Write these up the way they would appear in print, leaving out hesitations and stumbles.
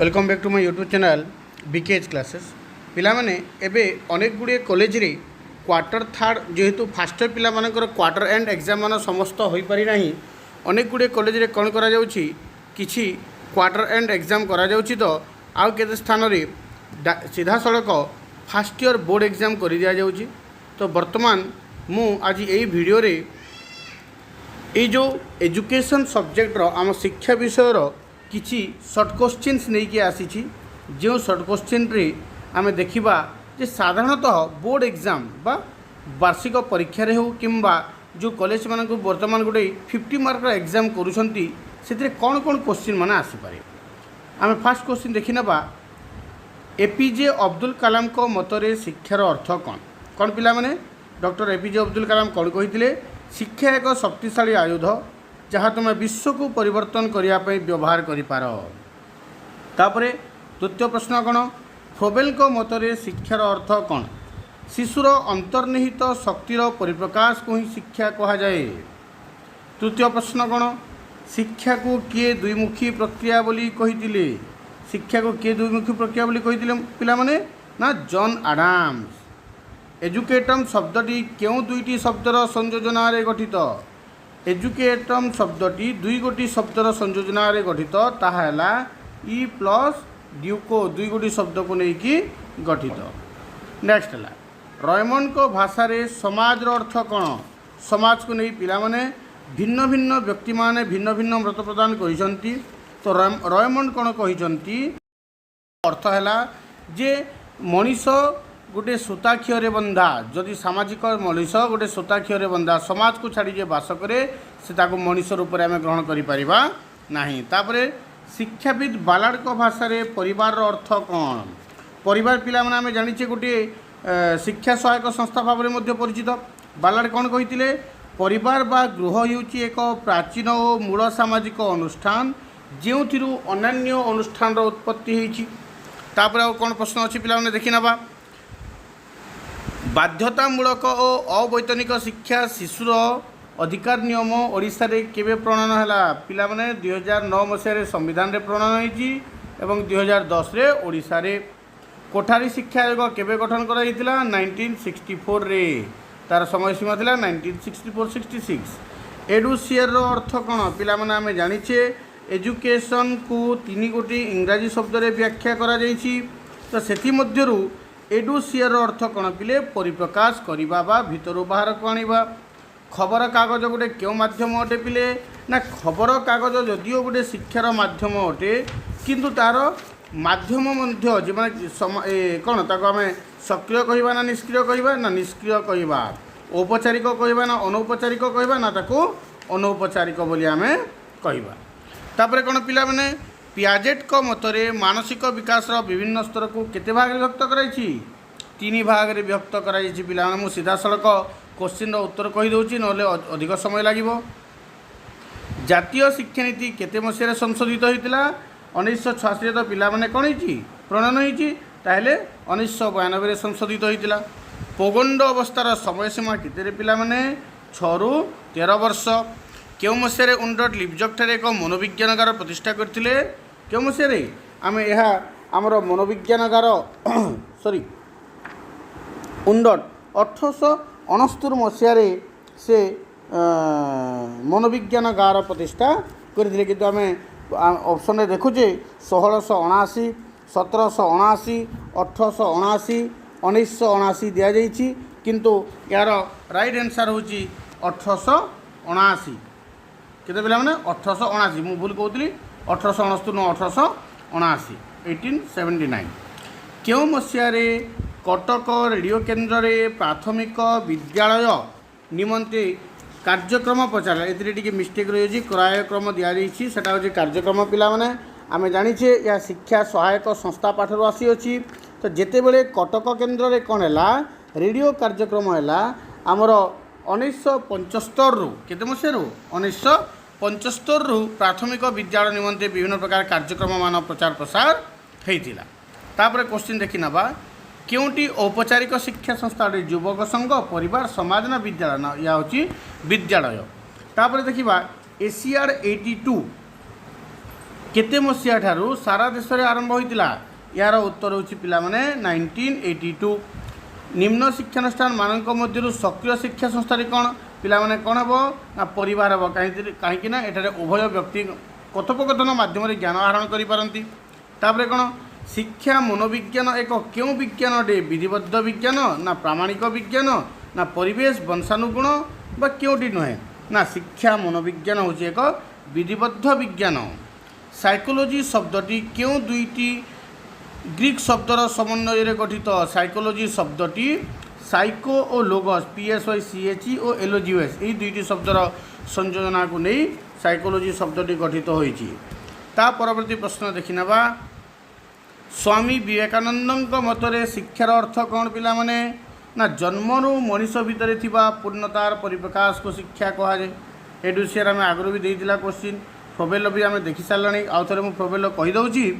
Welcome back to my YouTube channel BKH classes पिलामाने एबे अनेक गुड़े कॉलेज रे क्वार्टर थर्ड जेहेतु फास्ट इयर पिला मानकर क्वार्टर एंड एग्जाम मान समस्त हो पारि नाही अनेक गुड़े कॉलेज रे कोन करा जाउछि किछि क्वार्टर एंड एग्जाम करा जाउछि तो आउ केते स्थान रे सीधा सड़क फास्ट इयर बोर्ड एग्जाम कर दिया जाउछि। तो वर्तमान मु आज यही वीडियो रे ये जो एजुकेशन सब्जेक्ट रो आम शिक्षा विषय रो किछि शॉर्ट क्वेश्चंस नहीं कि आसी जो शॉर्ट क्वेश्चन रे आमे देखिबा जे साधारणतः बोर्ड एग्जाम बा वार्षिक परीक्षा रे हो किंबा जो कॉलेज मान को वर्तमान गोटे 50 मार्क एग्जाम करूछंती सेतरे कोन कोन क्वेश्चन माने आसी पारे। आमे फर्स्ट क्वेश्चन देखि नबा एपीजे अब्दुल कलाम को मतरे शिक्षार अर्थ कोन कोन पिला माने डॉक्टर एपीजे अब्दुल कलाम कोन कहिथिले शिक्षा एक शक्तिशाली आयुध जहाँ तुम विश्व को परिवर्तन करने व्यवहार कर। तापरे द्वितीय प्रश्न कौन फ्रोबेल को मतरे शिक्षार अर्थ कौन शिशुर अंतर्निहित शक्तिर परिप्रकाश को ही शिक्षा कहा जाए। तृतीय प्रश्न कौन शिक्षा को किए द्विमुखी प्रक्रिया बोली कहिथिले शिक्षा को किए द्विमुखी प्रक्रिया बोली कहिथिले पिला माने ना जॉन आडम्स। एजुकेटम शब्दटी क्यों दुईटी शब्दर संयोजन गठित एजुकेटम शब्दटी दुई गोटी शब्दर संयोजन गठित ताहा ई प्लस ड्यूको दुई गोटी शब्द को लेकिन गठित। नेक्स्ट है रयमंड को भाषा रे समाज अर्थ कौन समाज को नहीं पिला माने भिन्न भिन्न व्यक्ति माने भिन्न भिन्न मत प्रदान करिसंती। तो रयमंड कौन कहिसंती अर्थ है जे मनीष गोटे सूताक्षीरे बंधा जदि सामाजिक मनीष गोटे सूताक्षीरे बंधा समाज को छाड़ी जे बास करे से ताको मनीष रूप में आम ग्रहण करिपरिबा नाही। तापरे शिक्षाविद बालाड को भाषा रे परिवार अर्थ कौन परिवार पिला माने आम जानिचे गोटे शिक्षा सहायक संस्था भाव में मध्य परिचित। बालाड कौन कहिथिले परिवार बा गृह हेउची एक प्राचीन और मूल सामाजिक अनुष्ठान जेउथिरु अन्य अनुष्ठान रो उत्पत्ति हेछि। तापर आ कोन प्रश्न अछि पिला माने देखि नबा बाध्यतामूलक और अवैतनिक शिक्षा शिशुर अधिकार नियम ओडिशा रे केबे प्रणयन हैला पिला माने 2009 मसीह रे संविधान रे प्रणयन होईची एवं 2010 रे ओडिशा रे कोठारी शिक्षा आयोग केबे गठन करा हितला 1964 रे तार समय सीमा थिला 1964-66। एडुसियर रो अर्थ कोन पिला माने आमे जानिछे एजुकेशन को तीन गोटी इंग्राजी शब्द रे व्याख्या करा जाईची। तो सेथि मध्यरु एडुसियर अर्थ कौन पिले परिप्रकाश करवा बा भितर बाहर को आनिबा। खबर कागज गोटे क्यों माध्यम अटे पिले ना खबर कागज जदिओ गोटे शिक्षार माध्यम अटे किंतु तार माध्यम मध्य जे कौन ताको आम सक्रिय कहवा ना निष्क्रिय कहवा ना निष्क्रिय कहवा औपचारिक कहवा ना अनौपचारिक कहवा ना ताको अनौपचारिक बोली आम कहवा। तापर कौन पिला माने पियाजेट को मतरे मानसिक विकास विभिन्न स्तर को केते भाग रे व्यक्त कराइछि 3 भाग रे व्यक्त कराइछि। पिला मु सीधा सड़क क्वेश्चन रो उत्तर कहि दउछि नले अधिक समय लागिबो। जातीय शिक्षा नीति केते मसिया रे संशोधित होइतिला 1986 तो पिला माने कोन हिछि प्रणयन होइछि ताहेले 1992 रे संशोधित होइतिला। पोगंड अवस्थार समय सीमा केते रे पिला माने 6 रु 13 वर्ष। क्यों मसीह उन्डट लिपजक ठारे एक मनोविज्ञानगार प्रतिष्ठा करथिले क्यों मसीह आम यह आमर मनोविज्ञानगार सॉरी उन्डट 1869 मसीह से मनोविज्ञानगार प्रतिष्ठा करथिले किंतु आम ऑप्शन देखुचे 1679 1779 1879 1979 दि जाइछि किंतु यार राइट आंसर होची 1879 केते पिला माने 1879 मु भूल कहउतली 1869 न 1879 1879। क्यों मसीह रे कटक रेडियो केन्द्र रे प्राथमिक विद्यालय निमंते कार्यक्रम प्रचार एथिरे टिके मिस्टेक रही कार्यक्रम दि जाइछि सेटा होछि कार्यक्रम पिला माने आमे जानिछे या शिक्षा सहायक संस्था पाठर आसी अछि। तो जेते बेले कटक केन्द्र रे कोन हैला रेडियो कार्यक्रम हैला हमर 1975 रु केते मसीह रु 1975 रु प्राथमिक विद्यालय निमंते विभिन्न प्रकार कार्यक्रम मान प्रचार प्रसार होइतिला। तापर क्वेश्चन देखि नबा क्योंटी औपचारिक शिक्षा संस्था युवक संघ परिवार समाज ना विद्यालय ना या होची विद्यालय। तापर देखिबा एसीआर 82 केते मसीहा ठारू सारा देश में आरंभ होइतिला यार उत्तर होछि पिला माने 1982। निम्न शिक्षानुष्ठान मानक मध्यरु सक्रिय शिक्षा संस्थान कौन पिला माने कौन हम ना परिवार हम कहीं ना एठारे उभय व्यक्ति कथोपकथन माध्यम ज्ञान आहरण करिपारंती। तापरे कौन शिक्षा मनोविज्ञान एक क्यों विज्ञान अटे विधिबद्ध विज्ञान ना प्रामाणिक विज्ञान ना परिवेश वंशानुगुण बा क्योंटी नुहे ना शिक्षा मनोविज्ञान हूँ एक विधिबद्ध विज्ञान। साइकोलोजी शब्दटी क्यों दुईटी ग्रीक शब्दर समन्वय गठित साइकोलोजी शब्दटी साइको और लोगस PSYCHE और LOGS यही दुईटी शब्दर संयोजना को नहीं साइकोलोजी शब्दटी गठित होइछि। ता परवर्ती प्रश्न देखि नबा स्वामी विवेकानंद मतरे शिक्षार अर्थ कौन पिला माने ना जन्मरू मनीष भितर थिबा पूर्णतार परिप्रकाश को शिक्षा कहा जाए। ए विषय आम आगु भी देइतिला क्वेश्चन फ्रोबेल भी आम देखि सारे आउ थे मुझे फ्रोबेल कहीदे।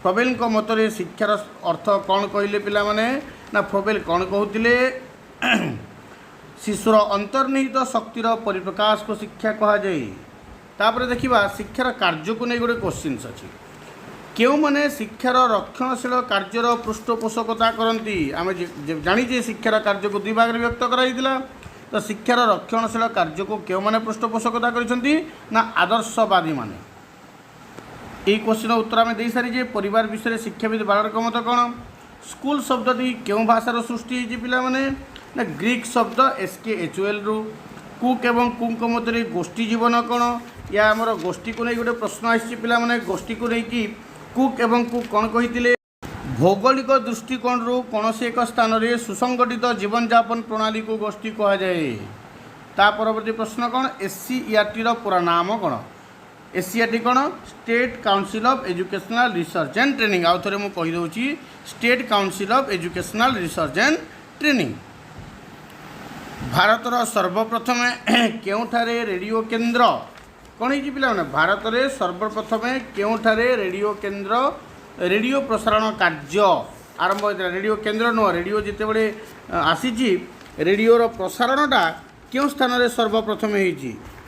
फ्रोबेल मतरे शिक्षार अर्थ कौन कहले पिला माने ना फ्रोबेल कौन कहते शिशुर अंतर्निहित शक्तिर परिप्रकाश को शिक्षा कहा जाए। तापर देखिबा शिक्षार कार्य को नहीं गोटे क्वेश्चन अच्छी क्यों माने शिक्षार रक्षणशील कार्यर पृष्ठपोषकता करती आम जानीजे शिक्षार कार्य को दुई भाग में व्यक्त कराइला। तो शिक्षार रक्षणशील कार्य को क्यों माने पृष्ठपोषकता करछंती ना आदर्शवादी माने। यही क्वेश्चन उत्तर आम दे सारी परिवार विषय शिक्षाविद बालक मत कौन स्कूल शब्दटी क्यों भाषार सृष्टि होती पिला माने ना ग्रीक शब्द SKHOL रु कुक एवं कुक मध्य गोष्ठी जीवन कौन या आमर गोष्ठी को नहीं गोटे प्रश्न आसी पिला माने गोष्ठी को लेकिन कुक एवं कुक कौन कहते भौगोलिक दृष्टिकोण रु कौन से एक स्थान में सुसंगठित जीवन यापन प्रणाली को गोष्ठी कह जाए। ता परवर्ती प्रश्न कौन SCERT पूरा नाम कौन SCERT कौन state council of educational research and training आउ थे मुझे कहीदे state council of educational research and training. भारतर सर्वप्रथम केउठारे रेडियो केन्द्र कौन है पिला भारत में सर्वप्रथम केउठारे रेडियो केन्द्र रेडियो प्रसारण कार्य आरंभ होता रेडियो केन्द्र नुह रेडियो जिते बड़े आसी रेडियोर प्रसारणटा क्यों स्थान में सर्वप्रथम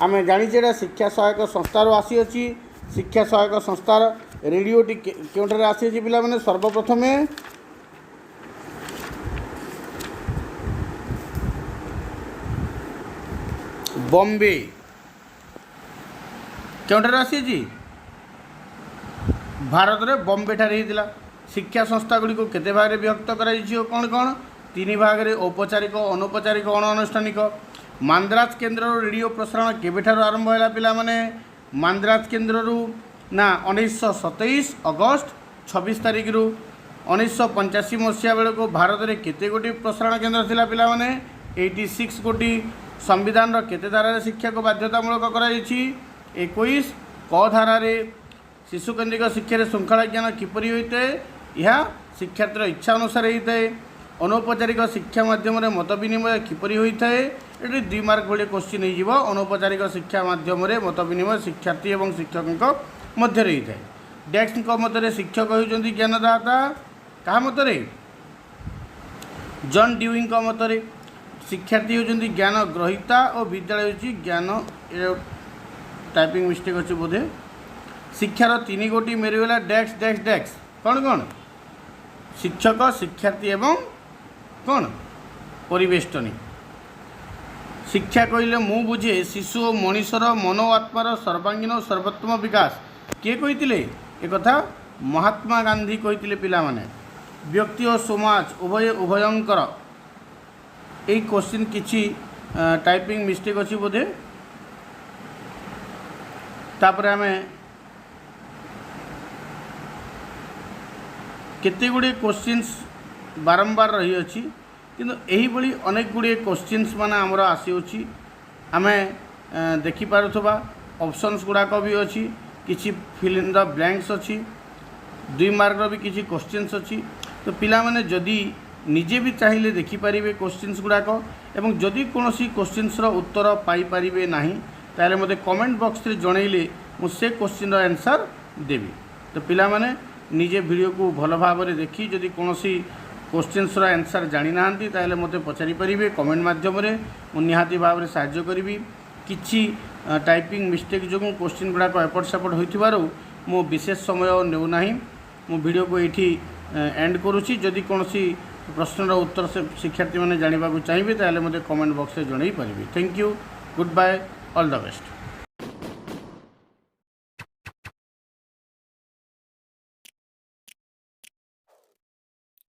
आम जाचे शिक्षा सहायक संस्थार आसी अच्छी शिक्षा सहायक संस्थार रेडियोटी क्योंठारे आसी पिला माने सर्वप्रथम बॉम्बे क्योंठारे आसी भारत में बॉम्बे ठारे होता। शिक्षा संस्था गुड़ी को केते भाग में विभक्त कर कौन कौन तीन भाग में औपचारिक अनौपचारिक अणानुष्ठानिक। मांद्राज केन्द्र रेडियो प्रसारण केबेठार आरंभ है पिला माने मांद्राज केन्द्र ना 1927 अगस्त 26 तारिख रु 1985 मसीहा बेल को भारत में केते गोटी प्रसारण केन्द्र थिला पिला माने 86 गोटी। संविधान केते धारा शिक्षा को बाध्यतामूलक कर 21 क धारा शिशु केन्द्रिक शिक्षा श्रृंखला ज्ञान किपरि होता है यह शिक्षार्थीर इच्छा अनुसार होता है। अनौपचारिक शिक्षा माध्यम मत विनिमय किपरि होता है ये 2 मार्क भाई क्वेश्चन हो। अनौपचारिक शिक्षा माध्यम मत विनिमय शिक्षार्थी और शिक्षक मध्य होता है। डेस्क मत शिक्षक होती ज्ञानदाता क्या मत जॉन ड्यूइंग मत शिक्षार्थी होती ज्ञान ग्रहीता और विद्यालय होची ज्ञान टाइपिंग मिस्टेक अच्छे बोधे शिक्षार 3 गोटी मेरीगला डेस्क डेस्क डेस्क कौन कौन शिक्षक शिक्षार्थी एवं कौन परिवेष्टनी। शिक्षा कहले मु बुझे शिशु और मनीषर मन और आत्मार सर्वांगीन और सर्वोत्तम विकास किए कहते एक महात्मा गांधी कहते पिला माने व्यक्ति और समाज उभय उभयंकर यही क्वेश्चन किसी टाइपिंग मिस्टेक अच्छी बोधे। तापर आम केते गुड़े क्वेश्चंस बारंबार रही अच्छी किंतु यही भली अनेक गुड़े क्वेश्चंस माने आमर आसी आम देखिपा ऑप्शंस गुड़ाक भी अच्छी किसी फिल इन द ब्लैंक्स अच्छी 2 मार्क भी किसी क्वेश्चंस अच्छी। तो पिला माने जदि निजे भी चाहिए देखिपारे क्वेश्चंस गुड़ाक एवं जदि कौन क्वेश्चंस उत्तर पाइपर ना ताले मते कमेंट बॉक्स रे जनइले मुझे क्वेश्चन आंसर देवी। तो पिला माने निजे वीडियो को भल भाव में देखी जदि कौन क्वेश्चंस आंसर जानी ना ताले मते पचारि परिबे कमेंट माध्यम रे मु निहाती भाव में सहाय्य करी। किछि टाइपिंग मिस्टेक जो क्वेश्चन गुड़ाक एपट सेपट होइथिबारु मु विशेष समय नेउना मु वीडियो को ये एंड करुँची जदि कौन प्रश्नर उत्तर से शिक्षार्थी मैंने जानवा चाहिए ताले मते कमेंट बॉक्स में जन पारि। Thank you, goodbye, all the best.